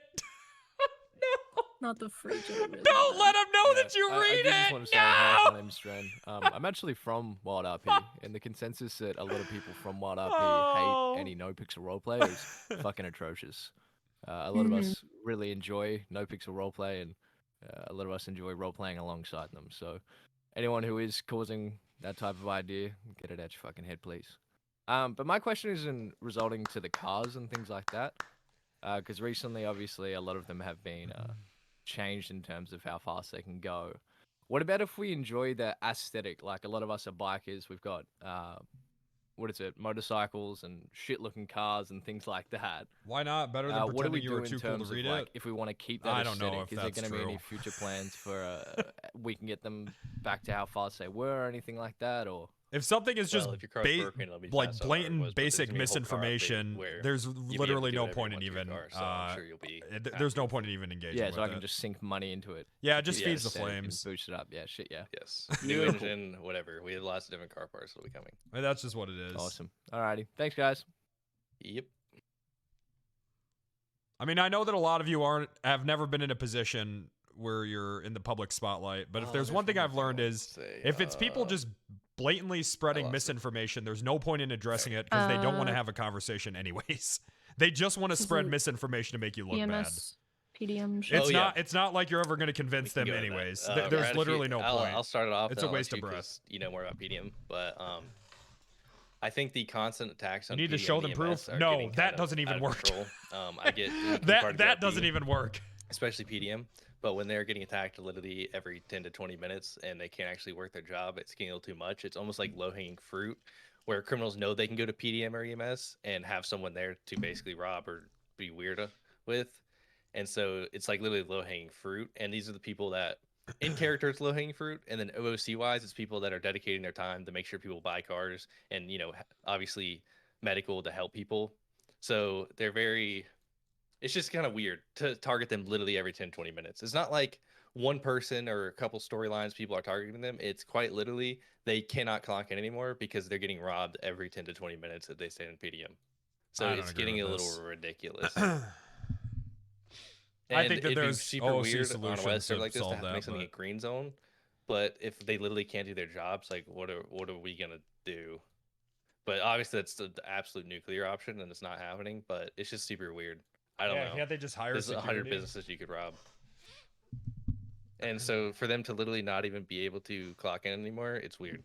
Not the free Julie. Don't let him know that you I read do just it. want to say hi, my name's Stren. I'm actually from Wild RP, and the consensus that a lot of people from Wild RP hate any no-pixel roleplay is fucking atrocious. A lot of us really enjoy no-pixel roleplay, and a lot of us enjoy role-playing alongside them. So anyone who is causing that type of idea, get it out your fucking head, please. But my question isn't resulting to the cars and things like that, because recently, obviously, a lot of them have been changed in terms of how fast they can go. What about if we enjoy the aesthetic? Like, a lot of us are bikers. We've got motorcycles and shit-looking cars and things like that. Why not? Better than What do pretending we you do were in too cool terms to read of, like, it? if we want to keep that I don't know aesthetic? if Is that's there going to be any true. future plans for we can get them back to how fast they were or anything like that? Or If something is just if your car's broken, it'll be like fast how hard it blatant was, but there's basic gonna be a whole car update misinformation, where there's you'll be able to literally do no whatever point you in want to your even. car, so I'm sure you'll be There's no point in even engaging. yeah, so I with can it. just sink money into it. Yeah, it just keep feeds the aesthetic and flames. boost it up. Yeah, shit, yeah. Yes. New engine, whatever. We have lots of different car parts that'll be coming. And that's just what it is. Awesome. Alrighty, thanks, guys. Yep. I mean, I know that a lot of you have never been in a position where you're in the public spotlight, but if there's one thing I've learned is if it's people just blatantly spreading misinformation, there's no point in addressing it because they don't want to have a conversation anyways. They just want to spread misinformation to make you look bad. EMS, PDM. It's not like you're ever going to convince them anyways. There's literally no point. I'll start it off. It's a waste of breath. 'cause you know more about PDM, but I think the constant attacks on You need to PDM show them EMS proof? are No, getting that kind of doesn't even out of work. control. I get that doesn't even work. especially PDM. But when they're getting attacked literally every 10 to 20 minutes and they can't actually work their job, it's getting a little too much. It's almost like low-hanging fruit where criminals know they can go to PDM or EMS and have someone there to basically rob or be weird with. And so it's like literally low-hanging fruit. And these are the people that in character it's low-hanging fruit, and then OOC wise it's people that are dedicating their time to make sure people buy cars and, you know, obviously medical to help people. So they're very, it's just kind of weird to target them literally every 10 20 minutes. It's not like one person or a couple storylines people are targeting them. It's quite literally they cannot clock in anymore because they're getting robbed every 10 to 20 minutes if they stay in PDM. So I don't it's agree getting with a this. little ridiculous. I think that it'd be there's super OOC weird on a solutions West server to like this to solve have to make that, something a but green zone. But if they literally can't do their jobs, like what are we gonna do? But obviously that's the absolute nuclear option, and it's not happening. But it's just super weird. I don't know. can't they just hire There's 100 security? businesses you could rob, and so for them to literally not even be able to clock in anymore, it's weird.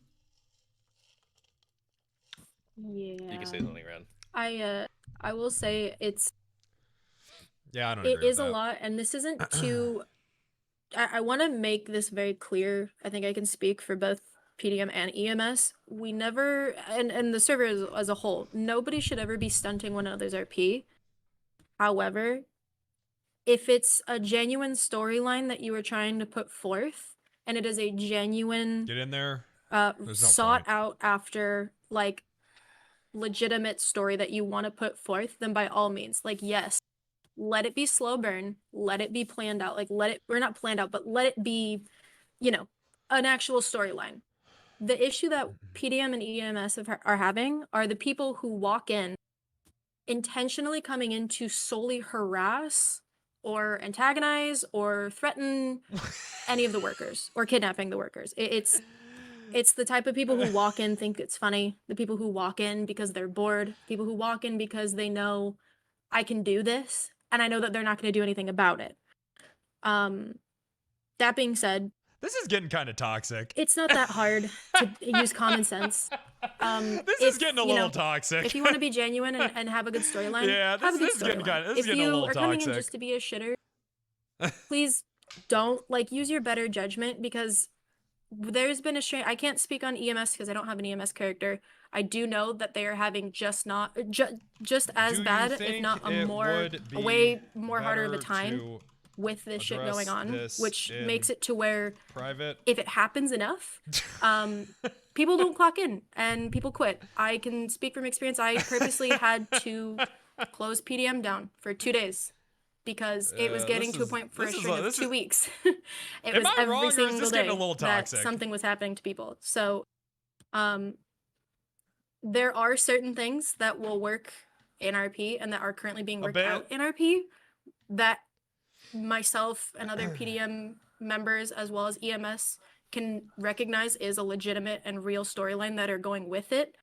Yeah. You can say something, Ren. I will say Yeah, I don't it agree with is a that. lot, and this isn't too. I want to make this very clear. I think I can speak for both PDM and EMS. We never, and the server as a whole, nobody should ever be stunting one another's RP. However, if it's a genuine storyline that you are trying to put forth, and it is a genuine, Get in there. There's no sought point. out after, like, legitimate story that you want to put forth, then by all means, like, yes, let it be slow burn, let it be planned out, like we're not planned out, but let it be, you know, an actual storyline. The issue that PDM and EMS are having are the people who walk in intentionally coming in to solely harass or antagonize or threaten any of the workers or kidnapping the workers. It's the type of people who walk in, think it's funny, the people who walk in because they're bored, people who walk in because they know I can do this and I know that they're not going to do anything about it. That being said, this is getting kind of toxic. It's not that hard to use common sense. This is getting a little toxic. If you want to be genuine and have a good storyline, Yeah, have a good this is getting storyline. kind of, this is If getting a you little are coming in toxic. just to be a shitter, please don't, like, use your better judgment, because there's been I can't speak on EMS because I don't have an EMS character. I do know that they are having just as bad, if not a way more harder of a time with this shit going on, which makes it to where private, if it happens enough, people don't clock in and people quit. I can speak from experience. I purposely had to close PDM down for 2 days because it was getting to a point for a string of 2 weeks. It was every single day that something was happening to people. So there are certain things that will work in RP and that are currently being worked out in RP that myself and other PDM members as well as EMS can recognize is a legitimate and real storyline that are going with it.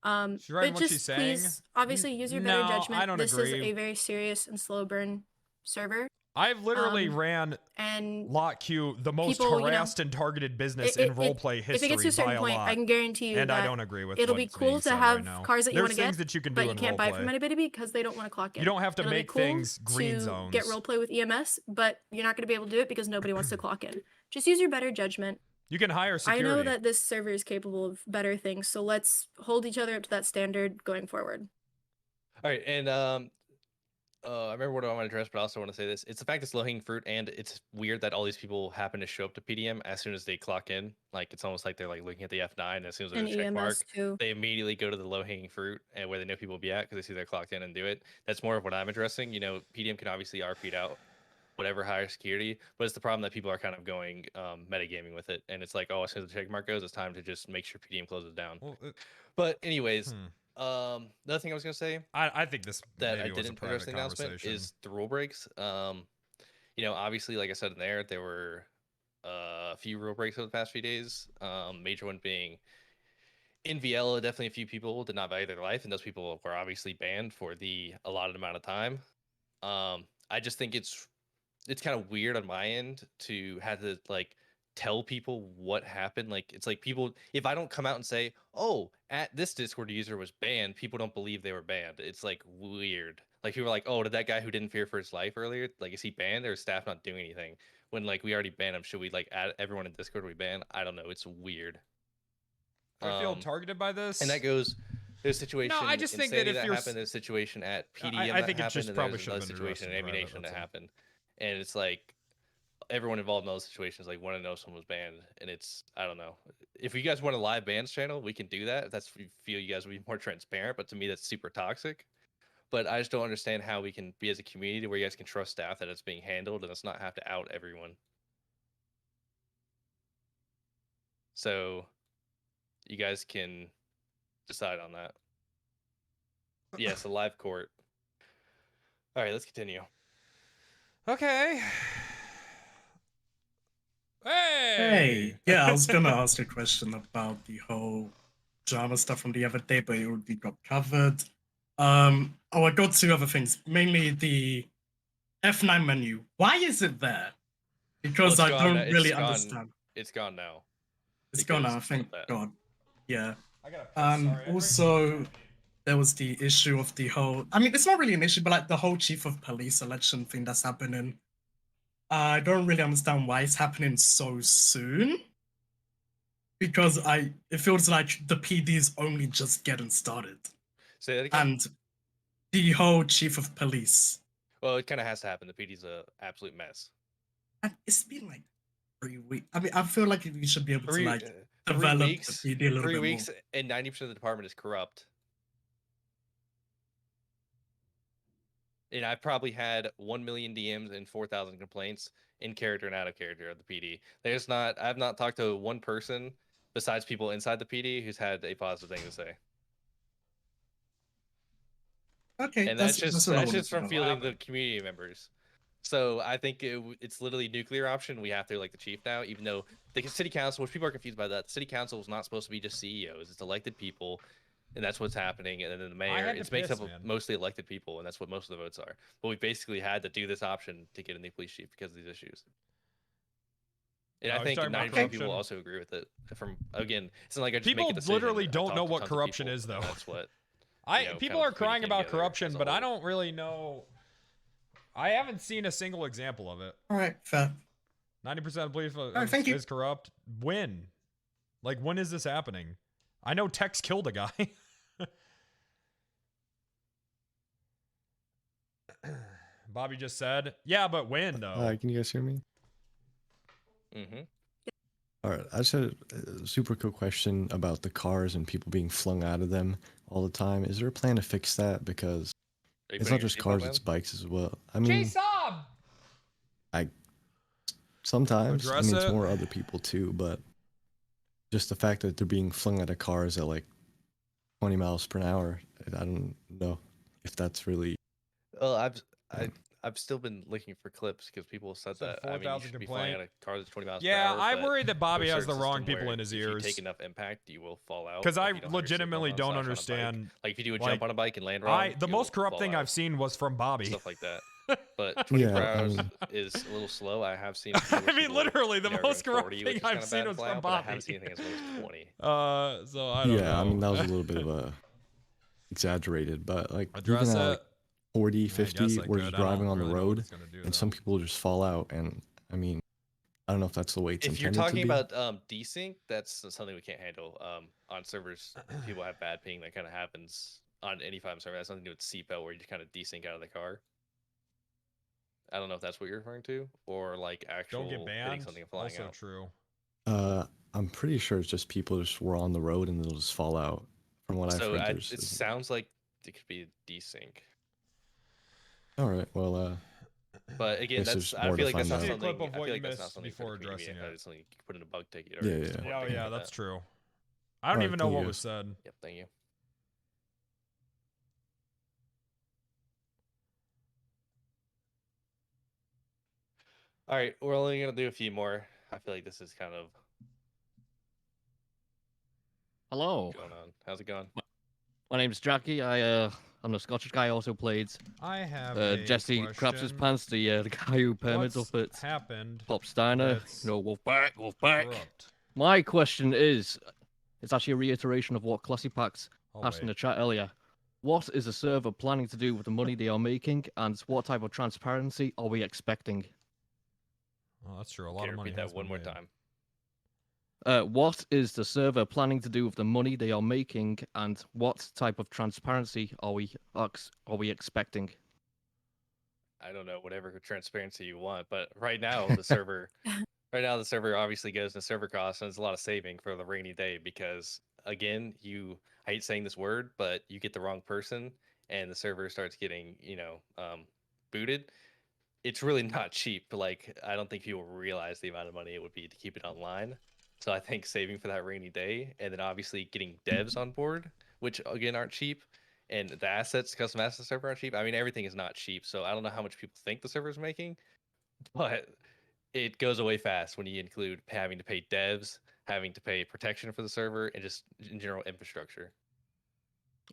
Right, But what just she's saying? please, obviously, use your better No, judgment. I don't This is agree. a very serious and slow burn server. I've literally ran and Lot Q, the most people, harassed and targeted business in roleplay history if it gets to a certain by a point, lot. I can guarantee you And that I don't agree with it'll be what's being cool to said have right now. cars that you want to There's get, things that you can do but you in can't buy roleplay. from anybody because they don't want to clock in. You don't have to It'll be make cool things green to zones. get roleplay with EMS, but you're not going to be able to do it because nobody wants to clock in. Just use your better judgment. You can hire I security. know that this server is capable of better things, so let's hold each other up to that standard going forward. All right, and I remember what I want to address, but I also want to say this. It's the fact it's low-hanging fruit, and it's weird that all these people happen to show up to PDM as soon as they clock in. Like, it's almost like they're like looking at the F9, and as soon as there's And a check mark, EMS too. they immediately go to the low-hanging fruit and where they know people will be at because they see they're clocked in and do it. That's more of what I'm addressing. You know, PDM can obviously RP'd out whatever higher security, but it's the problem that people are kind of going metagaming with it, and it's like, oh, as soon as the check mark goes, it's time to just make sure PDM closes down. But anyways, the other thing I was gonna say, I think this that I maybe was a didn't address private in the announcement conversation. is the rule breaks. You know, obviously, like I said in there were a few rule breaks over the past few days. Major one being in Viella, definitely a few people did not value their life, and those people were obviously banned for the allotted amount of time. I just think it's kind of weird on my end to have to like tell people what happened. Like it's like people, if I don't come out and say, oh, at this Discord user was banned, people don't believe they were banned. It's like weird. Like people are like, oh, did that guy who didn't fear for his life earlier, like is he banned or is staff not doing anything? When like we already banned him, should we like add everyone in Discord we ban? I don't know. It's weird. Do I feel targeted by this? And that goes. There's a situation. No, I just in think that Sanity if you're happened. There's a situation at PDM I that think it happened, just and probably there's should have another been situation addressed in in private, Ammunition that that's all. happened. And it's like everyone involved in those situations like want to know someone was banned, and it's I don't know. If you guys want a live bans channel, we can do that. If that's if you feel you guys would be more transparent, but to me that's super toxic. But I just don't understand how we can be as a community where you guys can trust staff that it's being handled and it's not have to out everyone. So you guys can decide on that. Yes, a live court. All right, let's continue. Okay. Hey, yeah, I was gonna ask a question about the whole drama stuff from the other day, but it already got covered. I got two other things, mainly the F9 menu. Why is it there? Because Well, I it's gone now. don't really It's gone. understand. It's gone now. It's gone now, because thank of that. God. Yeah. I gotta piss, sorry. Also, there was the issue of the whole. I mean, it's not really an issue, but like the whole chief of police election thing that's happening. I don't really understand why it's happening so soon. Because it feels like the PD is only just getting started. Say that again. And the whole chief of police. Well, it kind of has to happen. The PD's a absolute mess. And it's been like 3 weeks. I mean, I feel like we should be able to like 3 develop weeks. the PD a little 3 bit weeks, more. and 90% of the department is corrupt. And I've probably had 1 million DMs and 4,000 complaints in character and out of character of the PD. I've not talked to one person besides people inside the PD who's had a positive thing to say. Okay, And that's just from know. fielding the community members. So I think it's literally nuclear option. We have to like the chief now, even though the city council, which people are confused by that, the city council is not supposed to be just CEOs. It's elected people, and that's what's happening. And then the mayor, it's makes up of mostly elected people, and that's what most of the votes are. But we basically had to do this option to get a new police chief because of these issues. And I think 90% of people also agree with it. From again, it's not like I just people make a decision. literally don't know what corruption is, though. That's what people are crying about corruption, but I don't really know. I haven't seen a single example of it. All right, fair. 90% of police thank you. is corrupt. When? Like, when is this happening? I know Tex killed a guy. Bobby just said, yeah, but when, though? Can you guys hear me? Mm-hmm. All right, I just had a super cool question about the cars and people being flung out of them all the time. Is there a plan to fix that? Because it's not just cars, it's bikes as well. I mean, sometimes, Address it's it. more other people too, but just the fact that they're being flung out of cars at like 20 miles per hour, I don't know if that's really... Well, I've still been looking for clips because people have said that. I mean, you should be flying out of cars at 20 miles per hour. Yeah, I but worry that Bobby there's has the certain wrong system people where in his if ears. you take enough impact, you will fall out. Because if I you don't have your legitimately seatbelt don't on/on a bike. understand. Like if you do a jump on a bike and land The wrong, most corrupt fall thing out. I've seen was from Bobby. Stuff like that. But 24 Yeah, hours is a little slow. I have seen. I mean, literally, the most corrupt 40, thing I've seen was from But I Bobby. haven't seen anything as low as 20. So I don't know. Yeah, I mean, that was a little bit of a exaggerated, but like Address even at it. like 40, I 50, guess I we're just could. I don't driving on the really know what road, it's gonna do, and though. some people just fall out, and I mean, I don't know if that's the way it's If you're intended talking to be. about desync, that's something we can't handle. On servers, people have bad ping. That kind of happens on any 5 server. That's nothing to do with seatbelt, where you just kind of desync out of the car. I don't know if that's what you're referring to, or like actual Don't get hitting banned. something and flying Also out. true. I'm pretty sure it's just people just were on the road and they'll just fall out. From what I've So heard, it sounds like it could be desync. all right. Well, But again, guess that's there's I more feel to like that's find not out. something. Clip of I what feel you like that's not missed something before for community addressing impact. it. It's something you can put in a bug ticket. Or Yeah, just yeah. report Oh things yeah, like that's that. true. I don't Alright, even know thank what you. was said. Yep, thank you. All right, we're only gonna do a few more. I feel like this is kind of Hello. going on. How's it going? My name's Jackie. I I'm the Scottish guy. I also played I have a Jesse Craps his question. pants, the guy who permits What's up at happened Pop Steiner. that's You know, Wolfpack, Wolfpack. corrupt? My question is, it's actually a reiteration of what Classy Packs asked in the chat earlier. What is the server planning to do with the money they are making, and what type of transparency are we expecting? Oh, that's true. A lot Okay, of money repeat has that one been more made. time. What is the server planning to do with the money they are making, and what type of transparency are we expecting? I don't know, whatever transparency you want, but right now the server obviously goes to server costs, and there's a lot of saving for the rainy day because again, I hate saying this word, but you get the wrong person and the server starts getting, booted. It's really not cheap. Like, I don't think people realize the amount of money it would be to keep it online. So I think saving for that rainy day, and then obviously getting devs on board, which again aren't cheap, and the custom assets server aren't cheap. I mean, everything is not cheap. So I don't know how much people think the server's making, but it goes away fast when you include having to pay devs, having to pay protection for the server, and just in general infrastructure.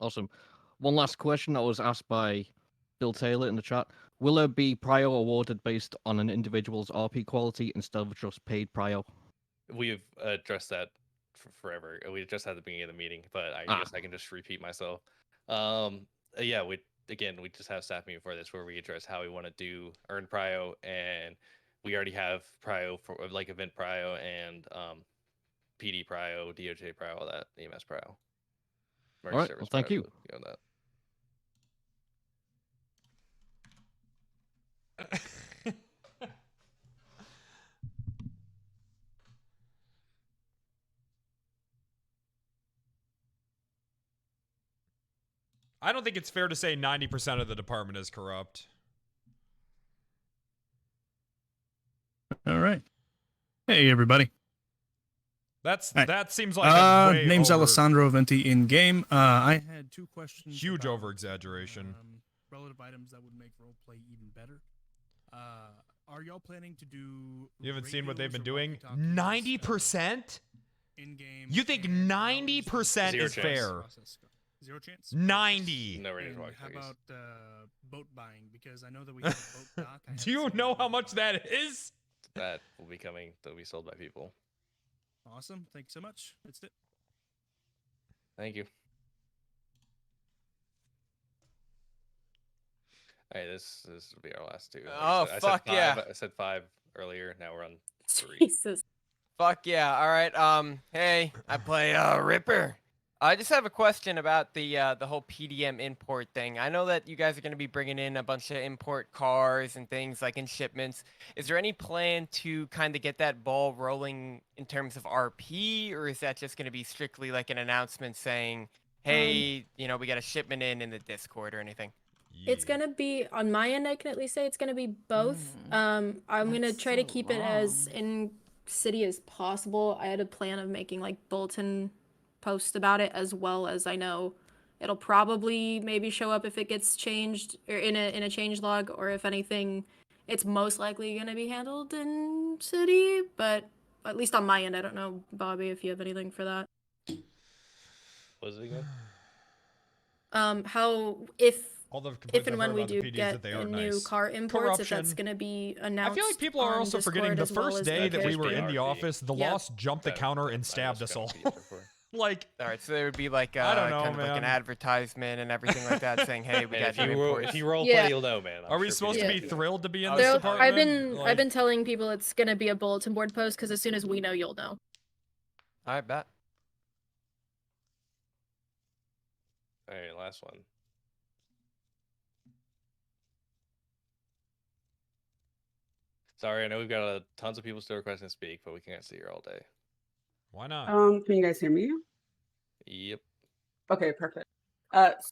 Awesome. One last question that was asked by Bill Taylor in the chat. Will there be prio awarded based on an individual's RP quality instead of just paid prio? We've addressed that forever. We addressed that at the beginning of the meeting, but I guess I can just repeat myself. Yeah, we just have staff meeting for this where we address how we want to do earn prio, and we already have prio for like event prio and PD prio, DOJ prio, all that, EMS prio. All right, well, thank you. On that. I don't think it's fair to say 90% of the department is corrupt. All right. Hey, everybody. That seems like a way name's over, Alessandro Venti in game. I had two questions. huge over exaggeration. Relative items that would make roleplay even better. Are y'all planning to do? You haven't seen what they've been doing? 90%? In-game. You think 90% is fair? 0 chance. 90. No range walk. How about boat buying? Because I know that we have a boat dock. Do you know how much that is? That will be coming. That'll be sold by people. Awesome. Thank you so much. That's it. Thank you. All right, this will be our last two. Oh, fuck yeah. I said 5 earlier. Now we're on 3. Jesus. Fuck yeah. All right. Hey, I play Ripper. I just have a question about the whole PDM import thing. I know that you guys are going to be bringing in a bunch of import cars and things like in shipments. Is there any plan to kind of get that ball rolling in terms of RP, or is that just going to be strictly like an announcement saying, hey, we got a shipment in the Discord or anything? It's gonna be on my end. I can at least say it's gonna be both. I'm gonna try to keep it as in city as possible. I had a plan of making like bulletin posts about it, as well as I know it'll probably maybe show up if it gets changed or in a change log, or if anything, it's most likely gonna be handled in city. But at least on my end, I don't know, Bobby, if you have anything for that. What is it again? How if and I've when heard we about the do PDs get that they a aren't new nice. car imports, if that's Corruption. going to be announced. I feel like people are on also forgetting Discord the as well first as day the that we official were in the PR. office, the Yep. Lost jumped the counter and stabbed us all. Like, all right, so there would be like I don't know, kind of like an man. advertisement and everything like that, saying, "Hey, we got Man, new imports." if you role Yeah. play, you'll know, man. Are we supposed to be thrilled to be in There- this department? I've been telling people it's going to be a bulletin board post, because as soon as we know, you'll know. All right, bet. All right, last one. Sorry, I know we've got tons of people still requesting to speak, but we can't sit here all day. Why not? Can you guys hear me? Yep. Okay, perfect.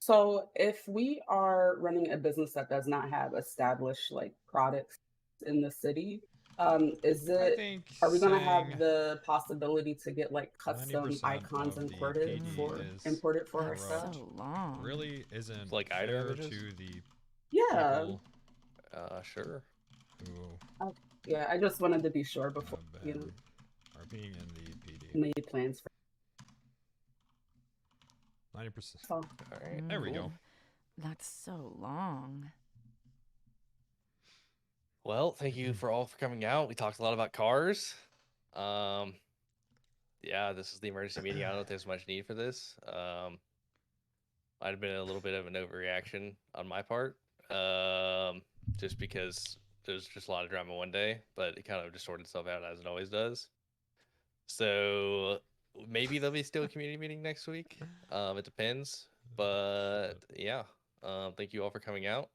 So if we are running a business that does not have established like products in the city, are we going to have the possibility to get like custom 90% icons of the imported PD for is our corrupt. stuff? Really isn't Like item fair images? to the Yeah. people Sure. who Yeah, I just wanted to be sure before are being in the PD. made plans for. 90%. All right, there we go. That's so long. Well, thank you for all for coming out. We talked a lot about cars. Yeah, this is the emergency meeting. I don't know if there's much need for this. Might have been a little bit of an overreaction on my part, just because there's just a lot of drama one day, but it kind of just sorted itself out as it always does. So maybe there'll be still a community meeting next week. It depends, but yeah. Thank you all for coming out.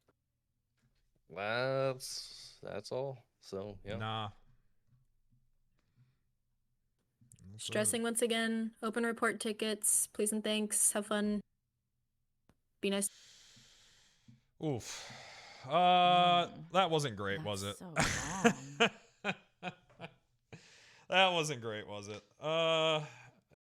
That's all. So yeah. Nah. Stressing once again. Open report tickets. Please and thanks. Have fun. Be nice. Oof. That wasn't great, was it? So long. That wasn't great, was it?